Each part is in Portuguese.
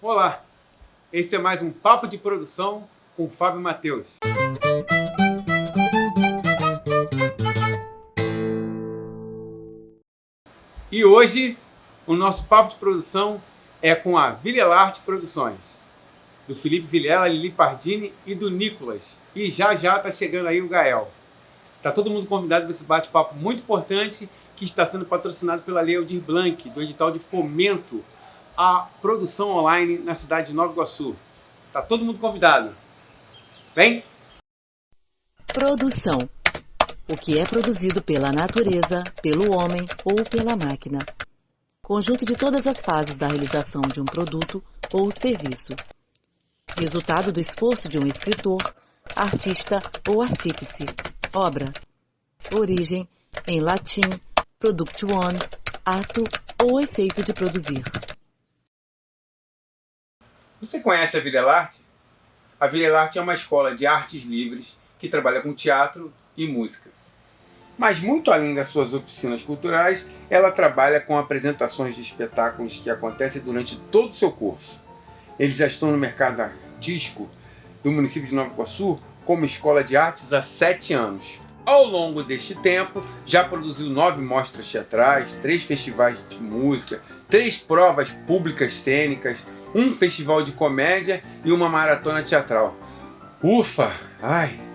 Olá, esse é mais um Papo de Produção com Fábio Matheus. E hoje o nosso Papo de Produção é com a Vilelarte Produções, do Felipe Vilela, Lili Pardini e do Nicolas. E já está chegando aí o Gael. Tá todo mundo convidado para esse bate-papo muito importante que está sendo patrocinado pela Lei Aldir Blanc, do edital de fomento à produção online na cidade de Nova Iguaçu. Tá todo mundo convidado. Vem! Produção. O que é produzido pela natureza, pelo homem ou pela máquina. Conjunto de todas as fases da realização de um produto ou serviço. Resultado do esforço de um escritor, artista ou artífice. Obra. Origem, em latim, productiones, ato ou efeito de produzir. Você conhece a Vilelarte? A Vilelarte é uma escola de artes livres que trabalha com teatro e música. Mas muito além das suas oficinas culturais, ela trabalha com apresentações de espetáculos que acontecem durante todo o seu curso. Eles já estão no mercado artístico do município de Nova Iguaçu como escola de artes há 7 anos. Ao longo deste tempo, já produziu 9 mostras teatrais, 3 festivais de música, 3 provas públicas cênicas, um festival de comédia e uma maratona teatral. Ufa!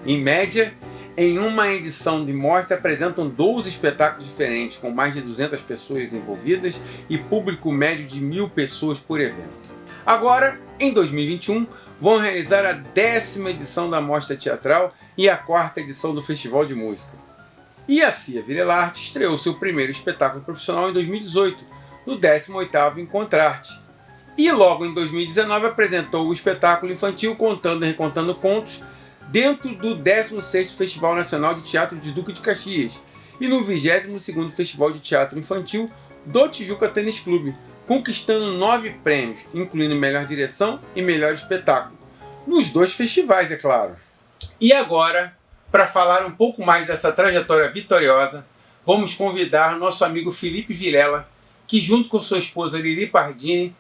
Em média, em uma edição de mostra apresentam 12 espetáculos diferentes, com mais de 200 pessoas envolvidas e público médio de 1.000 pessoas por evento. Agora, em 2021, vão realizar a 10ª edição da Mostra Teatral e a 4ª edição do Festival de Música. E a Cia Vilelarte estreou seu primeiro espetáculo profissional em 2018, no 18º Encontrarte. E logo em 2019 apresentou o espetáculo infantil Contando e Recontando Contos dentro do 16º Festival Nacional de Teatro de Duque de Caxias e no 22º Festival de Teatro Infantil do Tijuca Tênis Clube, conquistando 9 prêmios, incluindo Melhor Direção e Melhor Espetáculo, nos 2 festivais, é claro. E agora, para falar um pouco mais dessa trajetória vitoriosa, vamos convidar nosso amigo Felipe Vilela, que junto com sua esposa Lili Pardini,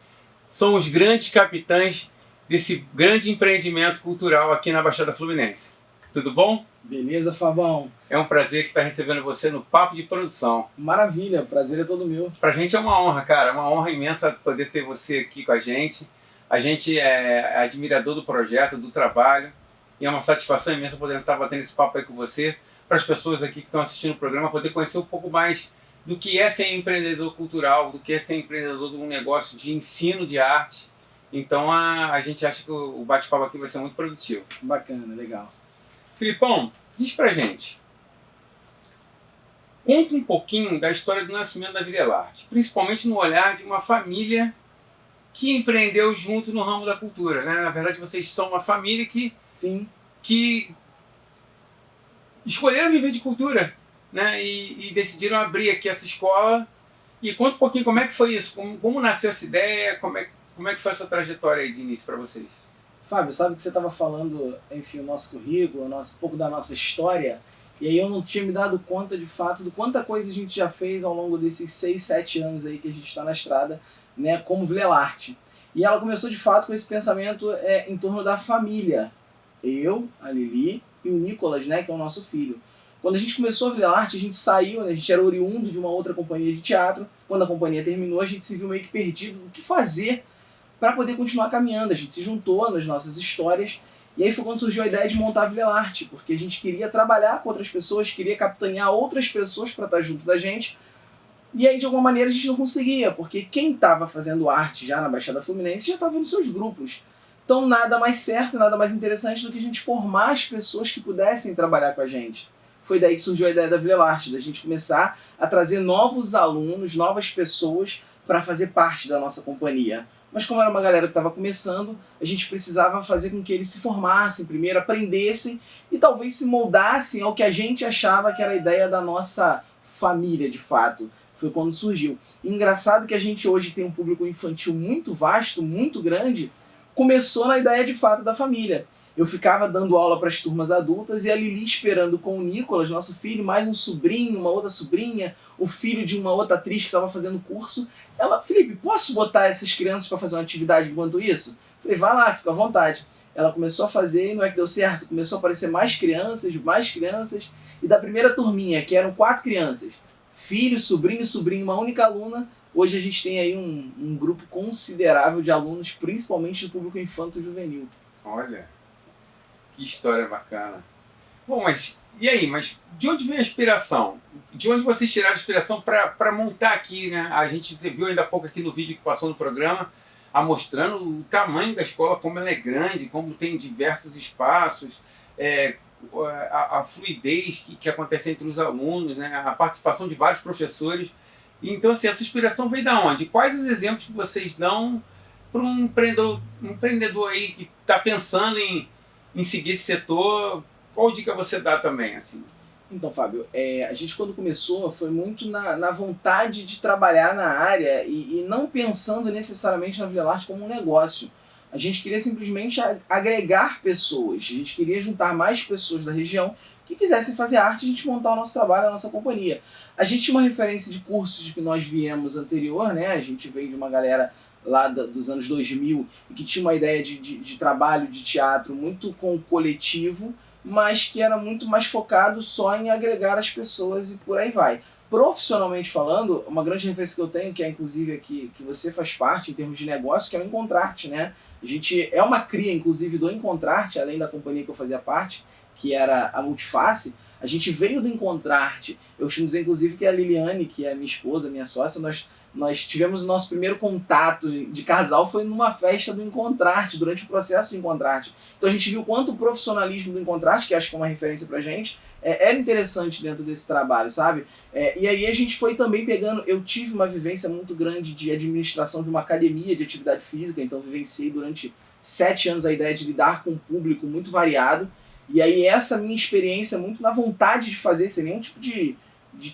são os grandes capitães desse grande empreendimento cultural aqui na Baixada Fluminense. Tudo bom? Beleza, Fabão? É um prazer estar recebendo você no Papo de Produção. Maravilha, o prazer é todo meu. Pra gente é uma honra, cara, uma honra imensa poder ter você aqui com a gente. A gente é admirador do projeto, do trabalho, e é uma satisfação imensa poder estar batendo esse papo aí com você, para as pessoas aqui que estão assistindo o programa poder conhecer um pouco mais do que é ser empreendedor cultural, do que é ser empreendedor de um negócio de ensino de arte. Então a gente acha que o bate-papo aqui vai ser muito produtivo. Bacana, legal. Filipão, diz pra gente. Conta um pouquinho da história do nascimento da Vilelarte, principalmente no olhar de uma família que empreendeu junto no ramo da cultura, né? Na verdade, vocês são uma família Sim. que escolheram viver de cultura, né? E decidiram abrir aqui essa escola. E conta um pouquinho como é que foi isso, como nasceu essa ideia, como é que foi essa trajetória aí de início para vocês? Fábio, sabe que você estava falando, enfim, o nosso currículo, um pouco da nossa história, e aí eu não tinha me dado conta de fato do quanta coisa a gente já fez ao longo desses 6, 7 anos aí que a gente está na estrada, né, como Vilelarte. E ela começou de fato com esse pensamento em torno da família. Eu, a Lili e o Nicolas, né, que é o nosso filho. Quando a gente começou a Vilelarte, a gente saiu, né, a gente era oriundo de uma outra companhia de teatro. Quando a companhia terminou, a gente se viu meio que perdido do que fazer para poder continuar caminhando. A gente se juntou nas nossas histórias, e aí foi quando surgiu a ideia de montar a Vilelarte, porque a gente queria trabalhar com outras pessoas, queria capitanear outras pessoas para estar junto da gente, e aí de alguma maneira a gente não conseguia, porque quem estava fazendo arte já na Baixada Fluminense já estava nos seus grupos. Então nada mais certo, nada mais interessante do que a gente formar as pessoas que pudessem trabalhar com a gente. Foi daí que surgiu a ideia da Vilelarte, da gente começar a trazer novos alunos, novas pessoas para fazer parte da nossa companhia. Mas como era uma galera que estava começando, a gente precisava fazer com que eles se formassem primeiro, aprendessem e talvez se moldassem ao que a gente achava que era a ideia da nossa família de fato. Foi quando surgiu. E engraçado que a gente hoje tem um público infantil muito vasto, muito grande, começou na ideia de fato da família. Eu ficava dando aula para as turmas adultas e a Lili esperando com o Nicolas, nosso filho, mais um sobrinho, uma outra sobrinha, o filho de uma outra atriz que estava fazendo curso. Ela, Felipe, posso botar essas crianças para fazer uma atividade enquanto isso? Falei, vai lá, fica à vontade. Ela começou a fazer e não é que deu certo, começou a aparecer mais crianças, e da primeira turminha, que eram 4 crianças, filho, sobrinho, sobrinho, uma única aluna, hoje a gente tem aí um grupo considerável de alunos, principalmente do público infanto-juvenil. Olha, que história bacana. Bom, mas e aí? Mas de onde vem a inspiração? De onde vocês tiraram a inspiração para montar aqui, né? A gente viu ainda há pouco aqui no vídeo que passou no programa, mostrando o tamanho da escola, como ela é grande, como tem diversos espaços, a fluidez que acontece entre os alunos, né? A participação de vários professores. Então, assim, essa inspiração veio da onde? Quais os exemplos que vocês dão para um empreendedor aí que está pensando em seguir esse setor? Qual dica você dá também, assim? Então, Fábio, a gente quando começou foi muito na vontade de trabalhar na área e não pensando necessariamente na Vila Arte como um negócio. A gente queria simplesmente agregar pessoas, a gente queria juntar mais pessoas da região que quisessem fazer arte e a gente montar o nosso trabalho, a nossa companhia. A gente tinha uma referência de cursos de que nós viemos anterior, né? A gente veio de uma galera lá dos anos 2000 e que tinha uma ideia de trabalho, de teatro muito com o coletivo, mas que era muito mais focado só em agregar as pessoas e por aí vai. Profissionalmente falando, uma grande referência que eu tenho, que é inclusive aqui, que você faz parte em termos de negócio, que é o Encontrarte, né? A gente é uma cria, inclusive, do Encontrarte, além da companhia que eu fazia parte, que era a Multiface. A gente veio do Encontrarte. Eu costumo dizer, inclusive, que a Liliane, que é minha esposa, minha sócia, nós tivemos o nosso primeiro contato de casal foi numa festa do Encontrarte, durante o processo do Encontrarte. Então a gente viu quanto o profissionalismo do Encontrarte, que acho que é uma referência pra gente, era interessante dentro desse trabalho, sabe? E aí a gente foi também pegando, eu tive uma vivência muito grande de administração de uma academia de atividade física, então vivenciei durante 7 anos a ideia de lidar com um público muito variado, e aí essa minha experiência muito na vontade de fazer, sem nenhum tipo de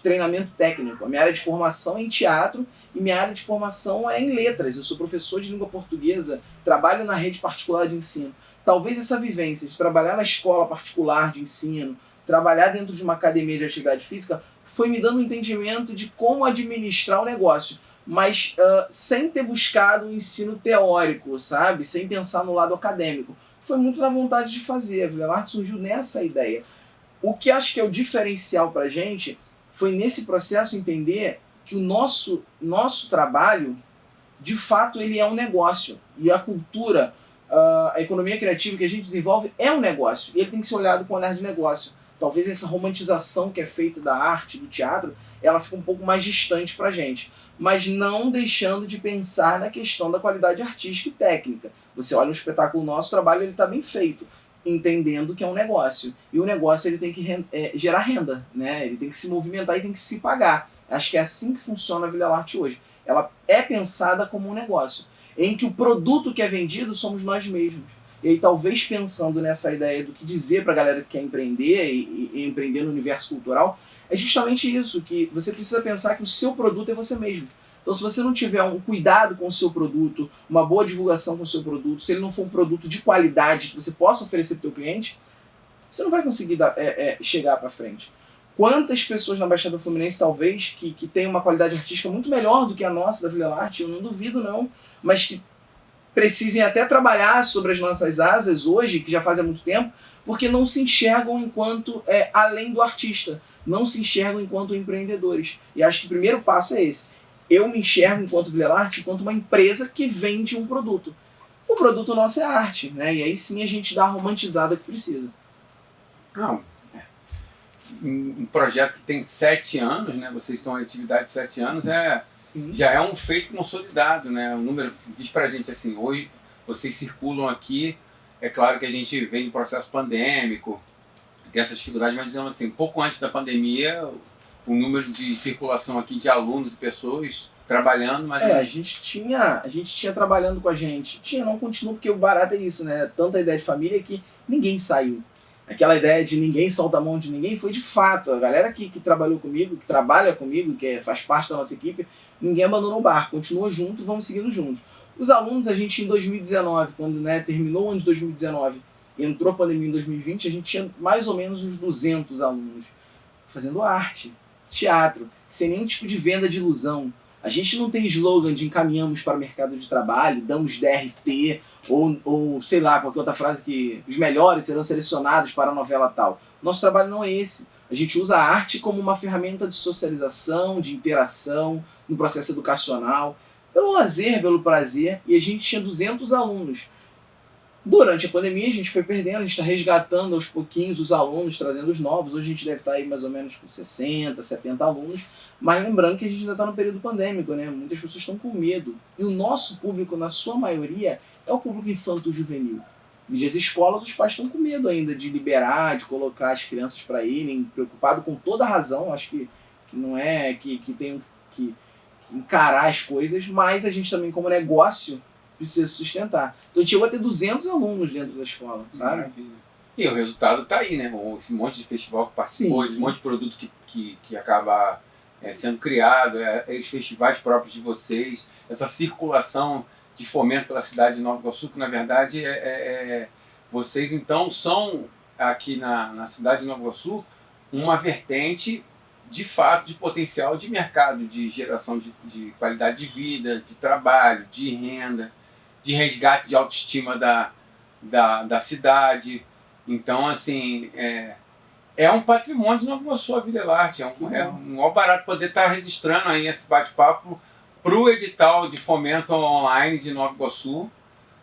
treinamento técnico. A minha área de formação é em teatro e minha área de formação é em letras. Eu sou professor de língua portuguesa, trabalho na rede particular de ensino. Talvez essa vivência de trabalhar na escola particular de ensino, trabalhar dentro de uma academia de atividade física, foi me dando um entendimento de como administrar o negócio, mas sem ter buscado um ensino teórico, sabe? Sem pensar no lado acadêmico. Foi muito na vontade de fazer. A Vila Arte surgiu nessa ideia. O que acho que é o diferencial pra gente foi nesse processo entender que o nosso trabalho, de fato, ele é um negócio. E a cultura, a economia criativa que a gente desenvolve é um negócio. E ele tem que ser olhado com um olhar de negócio. Talvez essa romantização que é feita da arte, do teatro, ela fica um pouco mais distante pra gente. Mas não deixando de pensar na questão da qualidade artística e técnica. Você olha um espetáculo nosso, o trabalho está bem feito, entendendo que é um negócio. E o negócio ele tem que gerar renda, né? Ele tem que se movimentar e tem que se pagar. Acho que é assim que funciona a Vila Arte hoje. Ela é pensada como um negócio, em que o produto que é vendido somos nós mesmos. E aí, talvez pensando nessa ideia do que dizer para a galera que quer empreender e empreender no universo cultural, é justamente isso, que você precisa pensar que o seu produto é você mesmo. Então, se você não tiver um cuidado com o seu produto, uma boa divulgação com o seu produto, se ele não for um produto de qualidade que você possa oferecer para o seu cliente, você não vai conseguir chegar para frente. Quantas pessoas na Baixada Fluminense, talvez, que têm uma qualidade artística muito melhor do que a nossa, da Vila Arte, eu não duvido não, mas que precisem até trabalhar sobre as nossas asas hoje, que já faz há muito tempo, porque não se enxergam enquanto além do artista, não se enxergam enquanto empreendedores. E acho que o primeiro passo é esse. Eu me enxergo enquanto Vila Arte, enquanto uma empresa que vende um produto. O produto nosso é arte, né? E aí sim a gente dá a romantizada que precisa. Não, um projeto que tem 7 anos, né? Vocês estão em atividade de 7 anos, já é um feito consolidado, né? O número diz pra gente assim, hoje vocês circulam aqui, é claro que a gente vem do processo pandêmico, tem essas dificuldades, mas dizendo assim, um pouco antes da pandemia, o número de circulação aqui de alunos e pessoas trabalhando, mas a gente tinha trabalhando com a gente. Não continua, porque o barato é isso, né? Tanta ideia de família que ninguém saiu. Aquela ideia de ninguém solta a mão de ninguém foi de fato. A galera que trabalhou comigo, que trabalha comigo, que faz parte da nossa equipe, ninguém abandonou o barco, continua junto e vamos seguindo juntos. Os alunos, a gente em 2019, quando terminou o ano de 2019, entrou a pandemia em 2020, a gente tinha mais ou menos uns 200 alunos fazendo arte, teatro, sem nenhum tipo de venda de ilusão. A gente não tem slogan de encaminhamos para o mercado de trabalho, damos DRT, ou sei lá, qualquer outra frase que os melhores serão selecionados para a novela tal. Nosso trabalho não é esse. A gente usa a arte como uma ferramenta de socialização, de interação, no processo educacional, pelo lazer, pelo prazer, e a gente tinha 200 alunos. Durante a pandemia a gente foi perdendo, a gente está resgatando aos pouquinhos os alunos, trazendo os novos. Hoje a gente deve estar aí mais ou menos com 60, 70 alunos, mas lembrando que a gente ainda está no período pandêmico, né? Muitas pessoas estão com medo. E o nosso público, na sua maioria, é o público infanto-juvenil. E as escolas, os pais estão com medo ainda de liberar, de colocar as crianças para irem, preocupado com toda a razão. Acho que não é que tem que encarar as coisas, mas a gente também, como negócio, precisa sustentar. Então a gente chegou a ter 200 alunos dentro da escola, sabe? Maravilha. E o resultado está aí, né? Esse monte de festival que participou, esse monte de produto que acaba sendo criado, os festivais próprios de vocês, essa circulação de fomento pela cidade de Nova Iguaçu, que na verdade vocês então são aqui na cidade de Nova Iguaçu uma vertente de fato de potencial de mercado, de geração de qualidade de vida, de trabalho, de renda, de resgate de autoestima da cidade. Então, assim, é um patrimônio de Nova Iguaçu, a Vila Elarte. É um maior barato poder estar registrando aí esse bate-papo para o edital de fomento online de Nova Iguaçu,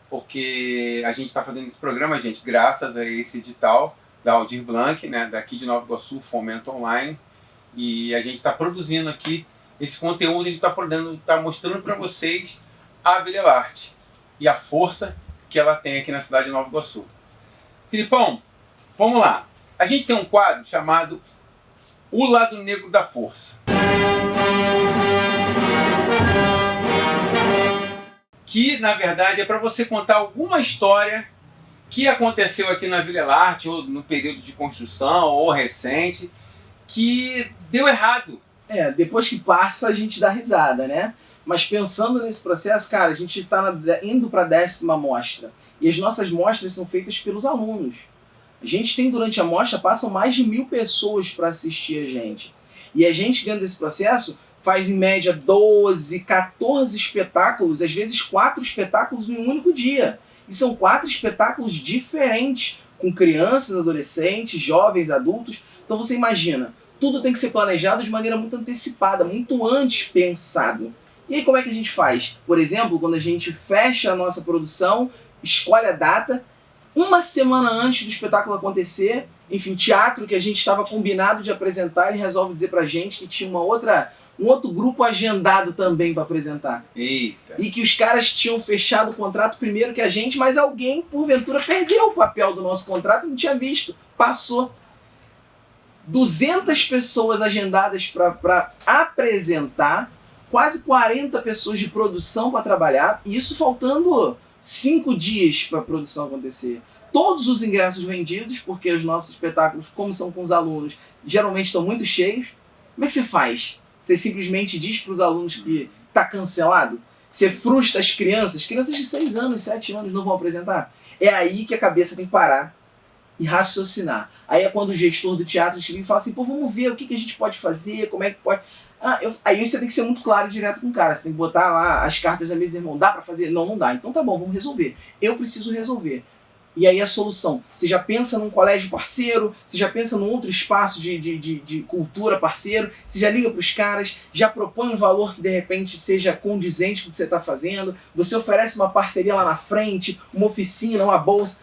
porque a gente está fazendo esse programa, gente, graças a esse edital da Aldir Blanc, né, daqui de Nova Iguaçu, Fomento Online, e a gente está produzindo aqui esse conteúdo, a gente está mostrando para vocês a Vila Elarte e a força que ela tem aqui na cidade de Nova Iguaçu. Filipão, vamos lá. A gente tem um quadro chamado O Lado Negro da Força. Que, na verdade, é para você contar alguma história que aconteceu aqui na Vila Elarte, ou no período de construção, ou recente, que deu errado. Depois que passa a gente dá risada, né? Mas pensando nesse processo, cara, a gente está indo para a 10ª mostra. E as nossas mostras são feitas pelos alunos. A gente tem, durante a mostra, passam mais de 1000 pessoas para assistir a gente. E a gente, dentro desse processo, faz em média 12, 14 espetáculos, às vezes 4 espetáculos em um único dia. E são 4 espetáculos diferentes, com crianças, adolescentes, jovens, adultos. Então você imagina, tudo tem que ser planejado de maneira muito antecipada, muito antes pensado. E aí como é que a gente faz? Por exemplo, quando a gente fecha a nossa produção, escolhe a data, uma semana antes do espetáculo acontecer, enfim, o teatro que a gente estava combinado de apresentar, ele resolve dizer pra gente que tinha um outro grupo agendado também para apresentar. Eita. E que os caras tinham fechado o contrato primeiro que a gente, mas alguém, porventura, perdeu o papel do nosso contrato e não tinha visto. Passou. 200 pessoas agendadas para apresentar, quase 40 pessoas de produção para trabalhar, e isso faltando 5 dias para a produção acontecer. Todos os ingressos vendidos, porque os nossos espetáculos, como são com os alunos, geralmente estão muito cheios. Como é que você faz? Você simplesmente diz para os alunos que está cancelado? Você frustra as crianças de 6 anos, 7 anos não vão apresentar? É aí que a cabeça tem que parar e raciocinar. Aí é quando o gestor do teatro chega e fala assim, pô, vamos ver o que a gente pode fazer, como é que pode... Aí você tem que ser muito claro e direto com o cara. Você tem que botar lá as cartas na mesa, irmão, dá pra fazer? Não, não dá. Então tá bom, vamos resolver. Eu preciso resolver. E aí a solução. Você já pensa num colégio parceiro, você já pensa num outro espaço de cultura parceiro, você já liga pros caras, já propõe um valor que de repente seja condizente com o que você está fazendo, você oferece uma parceria lá na frente, uma oficina, uma bolsa,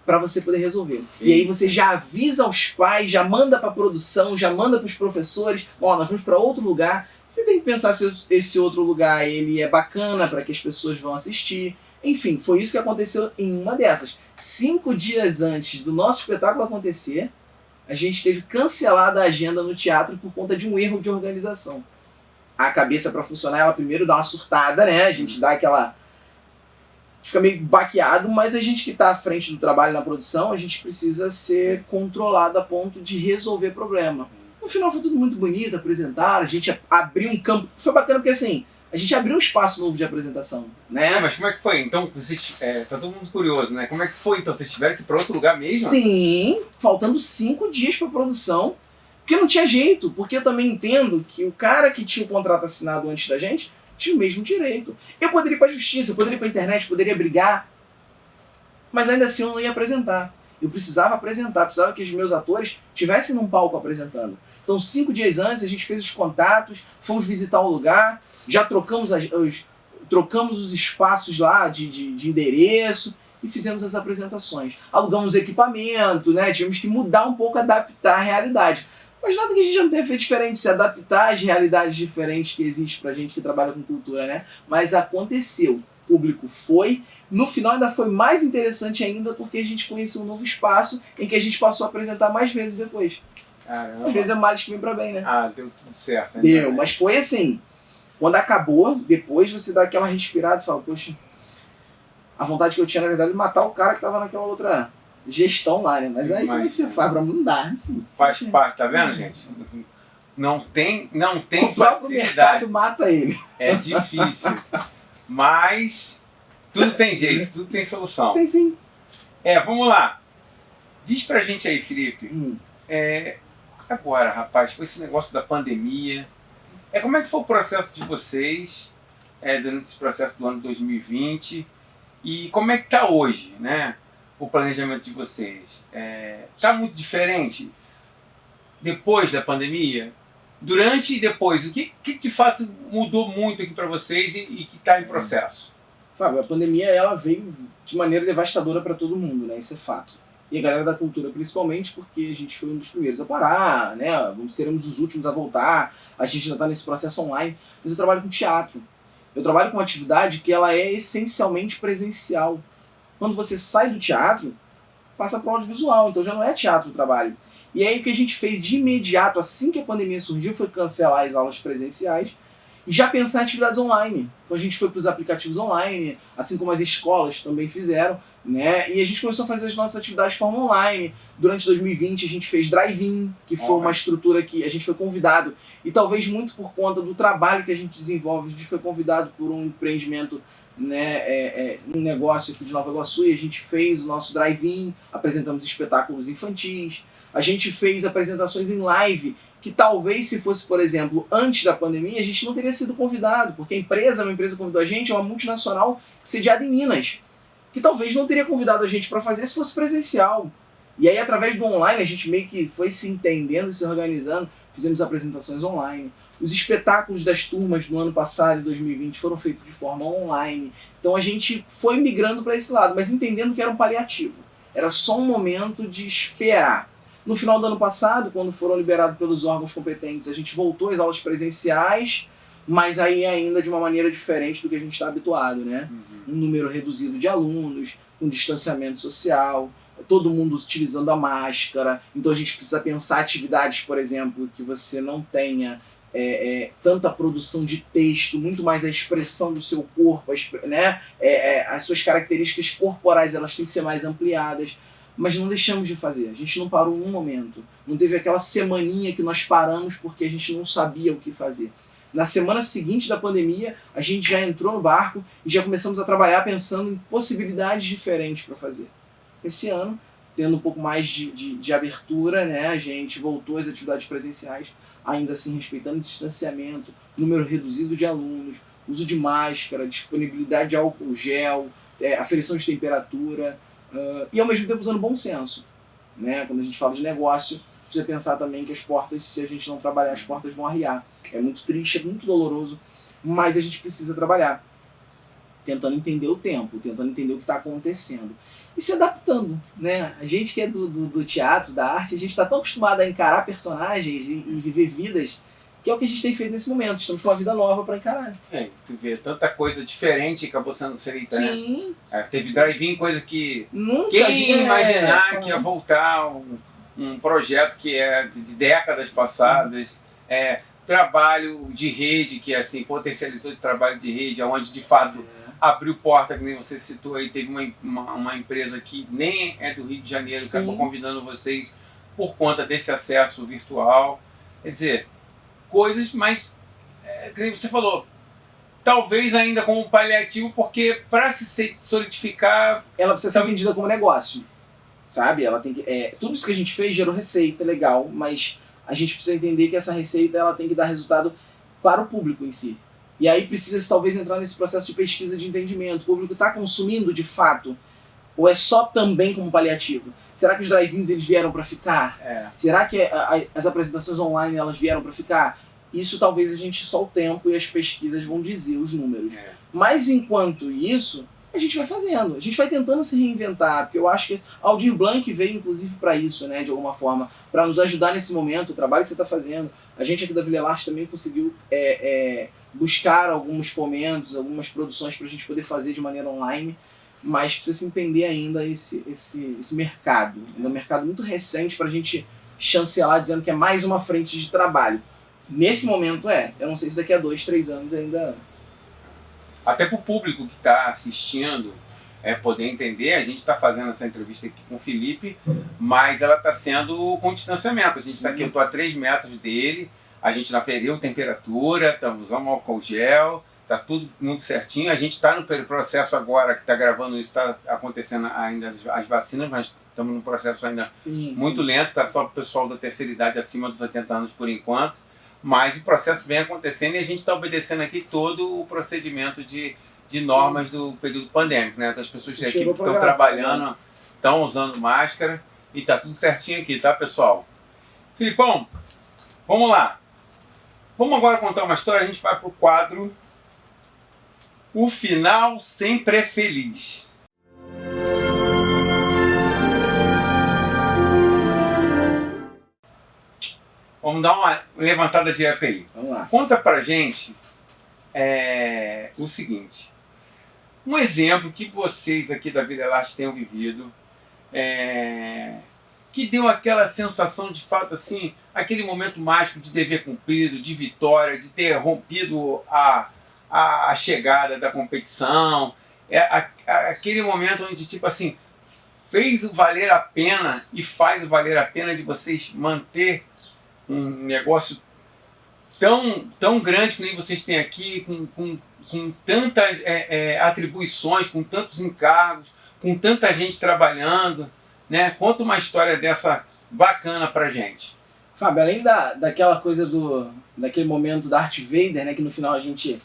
para você poder resolver. E aí você já avisa aos pais, já manda para a produção, já manda para os professores, nós vamos para outro lugar. Você tem que pensar se esse outro lugar ele é bacana para que as pessoas vão assistir. Enfim, foi isso que aconteceu em uma dessas. 5 dias antes do nosso espetáculo acontecer, a gente teve cancelada a agenda no teatro por conta de um erro de organização. A cabeça, para funcionar, ela primeiro dá uma surtada, né? A gente dá aquela... fica meio baqueado, mas a gente que está à frente do trabalho na produção, a gente precisa ser controlado a ponto de resolver problema. No final foi tudo muito bonito, apresentaram, a gente abriu um campo, foi bacana porque assim, a gente abriu um espaço novo de apresentação, né? Mas como é que foi? Então, vocês, tá todo mundo curioso, né? Como é que foi? Então, vocês tiveram que ir para outro lugar mesmo? Sim, faltando 5 dias para produção, Porque não tinha jeito, porque eu também entendo que o cara que tinha o contrato assinado antes da gente tinha o mesmo direito. Eu poderia ir pra justiça, eu poderia ir pra internet, eu poderia brigar, mas ainda assim eu não ia apresentar. Eu precisava apresentar, precisava que os meus atores estivessem num palco apresentando. Então 5 dias antes a gente fez os contatos, fomos visitar o lugar, já trocamos os espaços lá de endereço e fizemos as apresentações. Alugamos equipamento, né? Tivemos que mudar um pouco, adaptar a realidade. Mas nada que a gente não tenha feito diferente, se adaptar às realidades diferentes que existem pra gente que trabalha com cultura, né? Mas aconteceu. O público foi. No final ainda foi mais interessante ainda porque a gente conheceu um novo espaço em que a gente passou a apresentar mais vezes depois. Caramba. Às vezes é males que vem pra bem, né? Ah, deu tudo certo. Né? Deu, mas foi assim. Quando acabou, depois você dá aquela respirada e fala, poxa, a vontade que eu tinha, na verdade, de matar o cara que tava naquela outra gestão lá, né? Mas aí como é que você faz pra mudar? Faz parte, tá vendo, gente? Não tem o próprio mercado mata ele. É difícil. Mas tudo tem jeito, tudo tem solução. Tem sim. Vamos lá. Diz pra gente aí, Felipe. Agora, rapaz, com esse negócio da pandemia, como é que foi o processo de vocês durante esse processo do ano 2020 e como é que tá hoje, né? O planejamento de vocês. Tá muito diferente depois da pandemia? Durante e depois, o que de fato mudou muito aqui para vocês e que está em processo? Fábio, a pandemia ela veio de maneira devastadora para todo mundo, né? Isso é fato. E a galera da cultura principalmente, porque a gente foi um dos primeiros a parar, né? Seremos os últimos a voltar, a gente ainda está nesse processo online. Mas eu trabalho com teatro. Eu trabalho com uma atividade que ela é essencialmente presencial. Quando você sai do teatro, passa para o audiovisual, então já não é teatro o trabalho. E aí o que a gente fez de imediato, assim que a pandemia surgiu, foi cancelar as aulas presenciais e já pensar em atividades online. Então a gente foi para os aplicativos online, assim como as escolas também fizeram, né? E a gente começou a fazer as nossas atividades de forma online. Durante 2020 a gente fez drive-in, que foi uma estrutura que a gente foi convidado, e talvez muito por conta do trabalho que a gente desenvolve, a gente foi convidado por um empreendimento, né, um negócio aqui de Nova Iguaçu, e a gente fez o nosso drive-in, apresentamos espetáculos infantis, a gente fez apresentações em live, que talvez se fosse, por exemplo, antes da pandemia, a gente não teria sido convidado, porque uma empresa convidou a gente, é uma multinacional sediada em Minas, que talvez não teria convidado a gente para fazer se fosse presencial. E aí, através do online, a gente meio que foi se entendendo, se organizando, fizemos apresentações online. Os espetáculos das turmas do ano passado, de 2020, foram feitos de forma online. Então a gente foi migrando para esse lado, mas entendendo que era um paliativo. Era só um momento de esperar. No final do ano passado, quando foram liberados pelos órgãos competentes, a gente voltou às aulas presenciais, mas aí ainda de uma maneira diferente do que a gente está habituado, né? Um número reduzido de alunos, um distanciamento social, todo mundo utilizando a máscara. Então a gente precisa pensar atividades, por exemplo, que você não tenha tanta produção de texto, muito mais a expressão do seu corpo, né? As suas características corporais elas têm que ser mais ampliadas. Mas não deixamos de fazer, a gente não parou um momento. Não teve aquela semaninha que nós paramos porque a gente não sabia o que fazer. Na semana seguinte da pandemia, a gente já entrou no barco e já começamos a trabalhar pensando em possibilidades diferentes para fazer. Esse ano, tendo um pouco mais de abertura, né, a gente voltou às atividades presenciais, ainda assim respeitando o distanciamento, número reduzido de alunos, uso de máscara, disponibilidade de álcool gel, aferição de temperatura, e ao mesmo tempo usando bom senso, né? Quando a gente fala de negócio, precisa pensar também que as portas, se a gente não trabalhar, as portas vão arriar. É muito triste, é muito doloroso, mas a gente precisa trabalhar, tentando entender o tempo, tentando entender o que está acontecendo e se adaptando, né? A gente que é do teatro, da arte, a gente está tão acostumado a encarar personagens e viver vidas, que é o que a gente tem feito nesse momento. Estamos com uma vida nova para encarar. Tu vê, tanta coisa diferente acabou sendo feita, sim, né? Teve drive-in, coisa que nunca quem ia imaginar que ia voltar um projeto que é de décadas passadas, trabalho de rede, que assim, potencializou esse trabalho de rede, onde de fato abriu porta, que nem você citou aí, teve uma empresa que nem é do Rio de Janeiro, que acabou convidando vocês por conta desse acesso virtual. Quer dizer, coisas, mas, como você falou, talvez ainda como paliativo, porque para se solidificar... Ela precisa ser vendida como negócio, sabe? Ela tem que, tudo isso que a gente fez gerou receita, legal, mas a gente precisa entender que essa receita ela tem que dar resultado para o público em si. E aí precisa talvez entrar nesse processo de pesquisa de entendimento. O público está consumindo de fato? Ou é só também como paliativo? Será que os drive-ins eles vieram para ficar? Será que as apresentações online elas vieram para ficar? Isso talvez a gente só o tempo e as pesquisas vão dizer os números. Mas enquanto isso, a gente vai fazendo, a gente vai tentando se reinventar, porque eu acho que Aldir Blanc veio inclusive para isso, né, de alguma forma, para nos ajudar nesse momento, o trabalho que você está fazendo. A gente aqui da Villelarte também conseguiu buscar alguns fomentos, algumas produções para a gente poder fazer de maneira online, mas precisa se entender ainda esse mercado. É um mercado muito recente para a gente chancelar dizendo que é mais uma frente de trabalho. Nesse momento eu não sei se daqui a 2, 3 anos ainda... Até para o público que está assistindo poder entender, a gente está fazendo essa entrevista aqui com o Felipe, mas ela está sendo com distanciamento. A gente está aqui, eu estou a 3 metros dele, a gente aferiu temperatura, estamos usando álcool gel, está tudo muito certinho. A gente está no processo agora, que está gravando isso, está acontecendo ainda as vacinas, mas estamos num processo ainda muito lento, está só o pessoal da terceira idade acima dos 80 anos por enquanto. Mas o processo vem acontecendo e a gente está obedecendo aqui todo o procedimento de normas do período pandêmico, né? As pessoas aqui que estão trabalhando, estão usando máscara e tá tudo certinho aqui, tá, pessoal? Filipão, vamos lá. Vamos agora contar uma história, a gente vai pro quadro O Final Sempre é Feliz. Vamos dar uma levantada de rap aí. Vamos lá. Conta pra gente o seguinte. Um exemplo que vocês aqui da Villelarte tenham vivido, que deu aquela sensação de fato assim, aquele momento mágico de dever cumprido, de vitória, de ter rompido a chegada da competição, aquele momento onde tipo assim, fez o valer a pena e faz o valer a pena de vocês manter um negócio tão grande que nem vocês têm aqui, com tantas atribuições, com tantos encargos, com tanta gente trabalhando, né? Conta uma história dessa bacana pra gente. Fábio, além daquela coisa daquele momento da Darth Vader, né, que no final a gente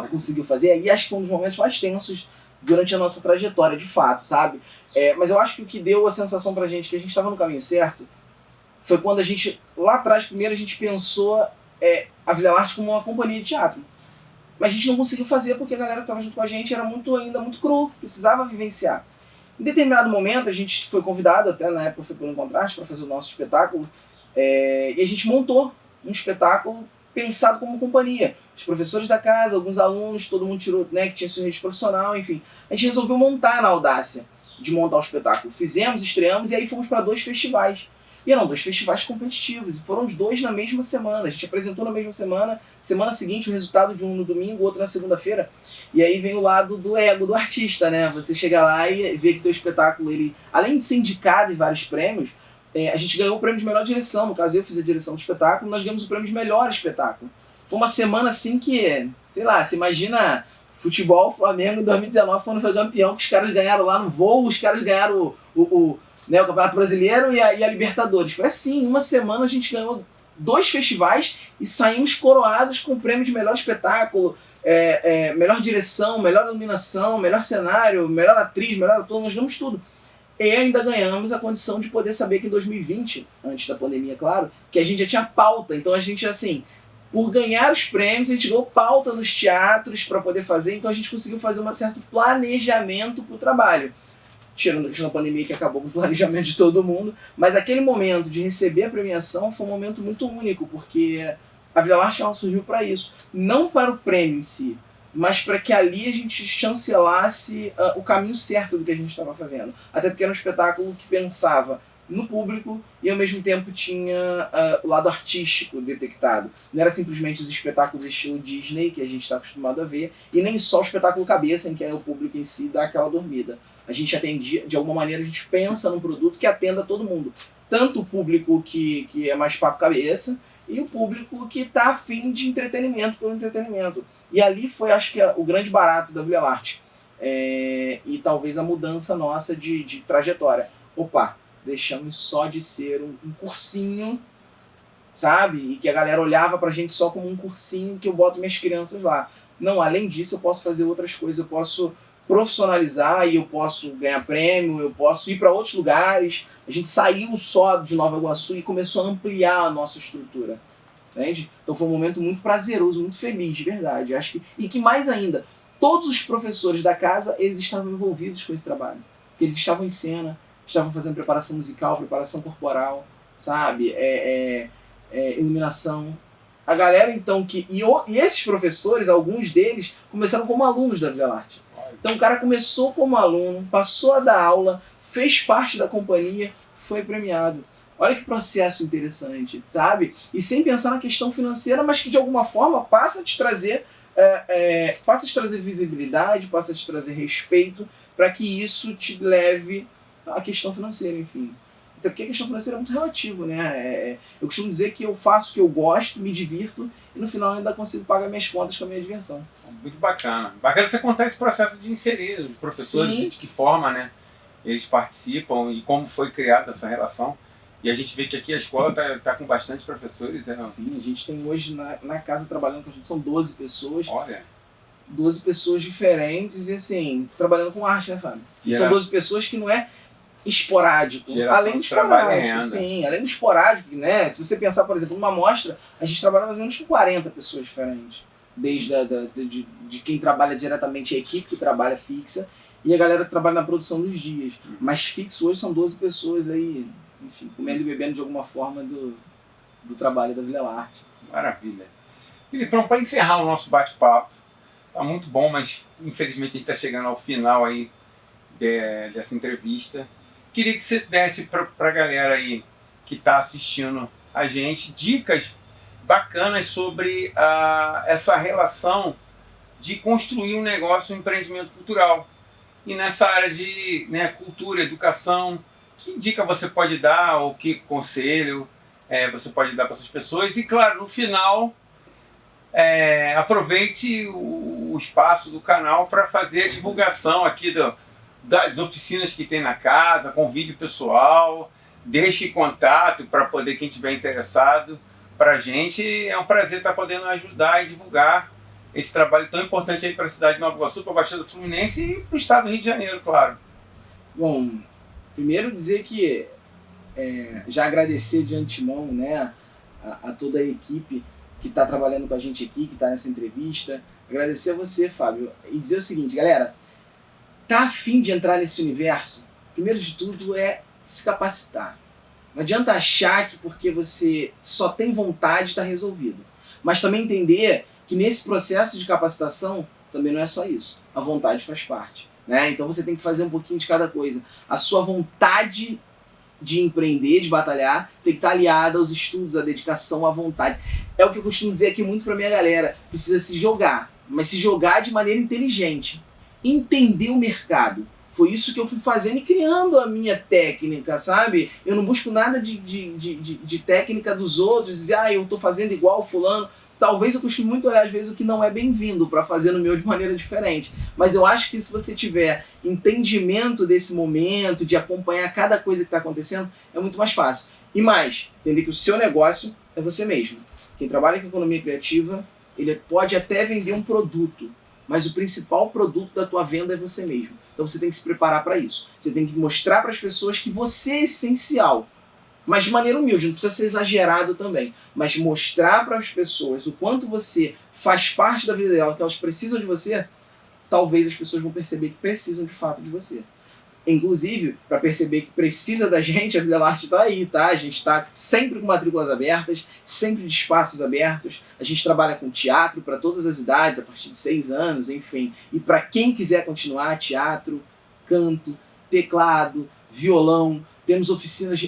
conseguiu fazer, ali acho que foi um dos momentos mais tensos durante a nossa trajetória, de fato, sabe? Mas eu acho que o que deu a sensação pra gente que a gente estava no caminho certo foi quando a gente, lá atrás, primeiro a gente pensou a Villelarte como uma companhia de teatro. Mas a gente não conseguiu fazer porque a galera que estava junto com a gente era ainda muito cru, precisava vivenciar. Em determinado momento a gente foi convidado, até na época foi pelo Contraste, para fazer o nosso espetáculo, e a gente montou um espetáculo pensado como companhia. Os professores da casa, alguns alunos, todo mundo tirou, né, que tinha seu registro profissional, enfim. A gente resolveu montar na audácia de montar o espetáculo. Fizemos, estreamos e aí fomos para 2 festivais. E eram 2 festivais competitivos, e foram os 2 na mesma semana. A gente apresentou na mesma semana seguinte o resultado de um no domingo, outro na segunda-feira. E aí vem o lado do ego do artista, né? Você chega lá e vê que teu espetáculo, ele, além de ser indicado em vários prêmios, a gente ganhou o prêmio de melhor direção. No caso, eu fiz a direção do espetáculo, nós ganhamos o prêmio de melhor espetáculo. Foi uma semana assim que, sei lá, você imagina futebol, Flamengo em 2019 quando foi campeão, que os caras ganharam lá no voo, os caras ganharam o Campeonato Brasileiro e a Libertadores. Foi assim, em uma semana a gente ganhou 2 festivais e saímos coroados com o prêmio de melhor espetáculo, melhor direção, melhor iluminação, melhor cenário, melhor atriz, melhor ator, nós ganhamos tudo. E ainda ganhamos a condição de poder saber que em 2020, antes da pandemia, claro, que a gente já tinha pauta. Então a gente, assim, por ganhar os prêmios, a gente ganhou pauta nos teatros para poder fazer, então a gente conseguiu fazer um certo planejamento para o trabalho. Tirando a pandemia que acabou com o planejamento de todo mundo, mas aquele momento de receber a premiação foi um momento muito único, porque a Villelarte surgiu para isso, não para o prêmio em si, mas para que ali a gente chancelasse o caminho certo do que a gente estava fazendo. Até porque era um espetáculo que pensava no público e ao mesmo tempo tinha o lado artístico detectado. Não era simplesmente os espetáculos estilo Disney que a gente está acostumado a ver, e nem só o espetáculo cabeça, em que o público em si dá aquela dormida. A gente atendia, de alguma maneira a gente pensa num produto que atenda todo mundo. Tanto o público que é mais papo cabeça e o público que está afim de entretenimento pelo entretenimento. E ali foi, acho que, o grande barato da Villelarte. E talvez a mudança nossa de trajetória. Opa, deixamos só de ser um cursinho sabe? E que a galera olhava pra gente só como um cursinho que eu boto minhas crianças lá. Não, além disso eu posso fazer outras coisas, eu posso profissionalizar e eu posso ganhar prêmio, eu posso ir para outros lugares. A gente saiu só de Nova Iguaçu e começou a ampliar a nossa estrutura. Entende? Então foi um momento muito prazeroso, muito feliz, de verdade. Acho que, e que mais ainda, todos os professores da casa, eles estavam envolvidos com esse trabalho. Porque eles estavam em cena, estavam fazendo preparação musical, preparação corporal, sabe? Iluminação. A galera, então, e esses professores, alguns deles, começaram como alunos da Vila Arte. Então o cara começou como aluno, passou a dar aula, fez parte da companhia, foi premiado. Olha que processo interessante, sabe? E sem pensar na questão financeira, mas que de alguma forma passa a te trazer visibilidade, passa a te trazer respeito, para que isso te leve à questão financeira, enfim. Até porque a questão financeira é muito relativa, né? Eu costumo dizer que eu faço o que eu gosto, me divirto, e no final ainda consigo pagar minhas contas com a minha diversão. Muito bacana. Bacana você contar esse processo de inserir os professores, gente que forma, né? Eles participam e como foi criada essa relação. E a gente vê que aqui a escola tá com bastante professores. Sim, a gente tem hoje na casa trabalhando com a gente, são 12 pessoas. Olha. 12 pessoas diferentes e assim, trabalhando com arte, né, Fábio? E são 12 pessoas que não é esporádico. Além do esporádico, sim, além do esporádico, né? Se você pensar, por exemplo, numa amostra, a gente trabalha mais ou menos com 40 pessoas diferentes. Desde de quem trabalha diretamente, a equipe que trabalha fixa, e a galera que trabalha na produção dos dias. Mas fixo hoje são 12 pessoas aí, enfim, comendo e bebendo de alguma forma do trabalho da Vila Arte. Maravilha. Filipão, para encerrar o nosso bate-papo, tá muito bom, mas infelizmente a gente está chegando ao final aí dessa entrevista. Queria que você desse para a galera aí que está assistindo a gente dicas bacanas sobre essa relação de construir um negócio, um empreendimento cultural. E nessa área de cultura, educação, que dica você pode dar, ou que conselho você pode dar para essas pessoas? E claro, no final, aproveite o espaço do canal para fazer a divulgação aqui das oficinas que tem na casa, convide o pessoal, deixe contato para poder, quem estiver interessado, para a gente é um prazer estar podendo ajudar e divulgar esse trabalho tão importante aí para a cidade de Nova Iguaçu, para a Baixada Fluminense e para o estado do Rio de Janeiro, claro. Bom, primeiro dizer que já agradecer de antemão, né, a toda a equipe que está trabalhando com a gente aqui, que está nessa entrevista. Agradecer a você, Fábio, e dizer o seguinte, galera, tá a fim de entrar nesse universo? Primeiro de tudo é se capacitar. Não adianta achar que porque você só tem vontade está resolvido. Mas também entender que nesse processo de capacitação também não é só isso. A vontade faz parte, né? Então você tem que fazer um pouquinho de cada coisa. A sua vontade de empreender, de batalhar, tem que estar aliada aos estudos, à dedicação, à vontade. É o que eu costumo dizer aqui muito pra minha galera. Precisa se jogar, mas se jogar de maneira inteligente. Entender o mercado. Foi isso que eu fui fazendo e criando a minha técnica, sabe? Eu não busco nada de técnica dos outros, dizer, eu tô fazendo igual fulano. Talvez eu costume muito olhar, às vezes, o que não é bem-vindo para fazer no meu de maneira diferente. Mas eu acho que se você tiver entendimento desse momento, de acompanhar cada coisa que está acontecendo, é muito mais fácil. E mais, entender que o seu negócio é você mesmo. Quem trabalha com economia criativa, ele pode até vender um produto, mas o principal produto da tua venda é você mesmo. Então você tem que se preparar para isso. Você tem que mostrar para as pessoas que você é essencial. Mas de maneira humilde, não precisa ser exagerado também. Mas mostrar para as pessoas o quanto você faz parte da vida dela, que elas precisam de você, talvez as pessoas vão perceber que precisam de fato de você. Inclusive, para perceber que precisa da gente, a Vila Arte está aí, tá? A gente está sempre com matrículas abertas, sempre de espaços abertos. A gente trabalha com teatro para todas as idades, a partir de 6 anos, enfim. E para quem quiser continuar, teatro, canto, teclado, violão. Temos oficinas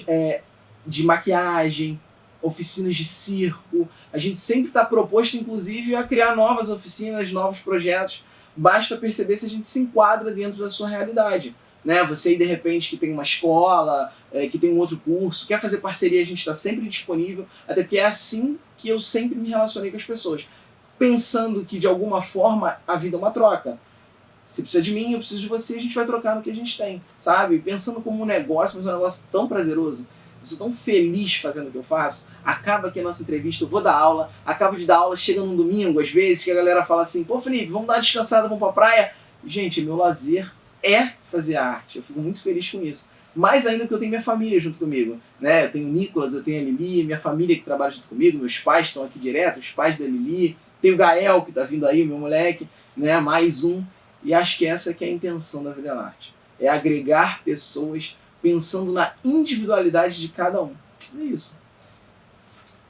de maquiagem, oficinas de circo. A gente sempre está proposto, inclusive, a criar novas oficinas, novos projetos. Basta perceber se a gente se enquadra dentro da sua realidade. Né? Você aí, de repente, que tem uma escola, que tem um outro curso, quer fazer parceria, a gente está sempre disponível, até porque é assim que eu sempre me relacionei com as pessoas. Pensando que, de alguma forma, a vida é uma troca. Você precisa de mim, eu preciso de você, a gente vai trocar no que a gente tem, sabe? Pensando como um negócio, mas um negócio tão prazeroso. eu sou tão feliz fazendo o que eu faço. Acaba aqui a nossa entrevista, eu vou dar aula, acabo de dar aula, chega num domingo, às vezes, que a galera fala assim, pô, Felipe, vamos dar uma descansada, vamos pra praia. Gente, meu lazer é fazer arte, eu fico muito feliz com isso. Mais ainda que eu tenho minha família junto comigo, né? Eu tenho o Nicolas, eu tenho a Lili, minha família que trabalha junto comigo, meus pais estão aqui direto, os pais da Lili, tem o Gael que tá vindo aí, meu moleque, né? Mais um. E acho que essa que é a intenção da Vila Arte. É agregar pessoas pensando na individualidade de cada um. É isso.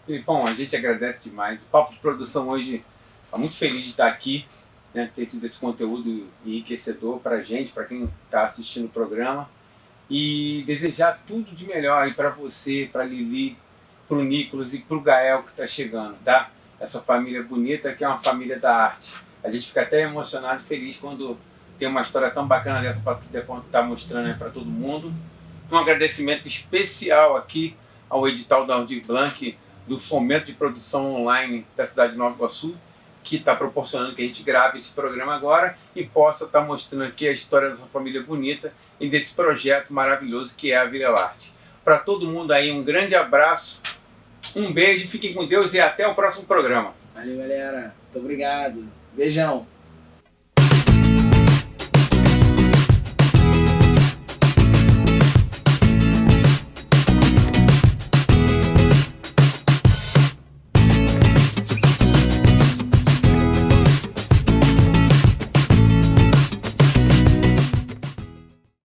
E, bom, a gente agradece demais. O Papo de Produção hoje está muito feliz de estar aqui, né? Ter sido esse conteúdo enriquecedor para a gente, para quem está assistindo o programa. E desejar tudo de melhor para você, para a Lili, para o Nicolas e para o Gael que está chegando, tá? Essa família bonita que é uma família da arte. A gente fica até emocionado e feliz quando tem uma história tão bacana dessa para estar mostrando para todo mundo. Um agradecimento especial aqui ao edital da Aldir Blanc do Fomento de Produção Online da cidade de Nova Iguaçu, que está proporcionando que a gente grave esse programa agora e possa estar mostrando aqui a história dessa família bonita e desse projeto maravilhoso que é a Vila Arte. Para todo mundo aí, um grande abraço, um beijo, fiquem com Deus e até o próximo programa. Valeu, galera. Muito obrigado. Beijão.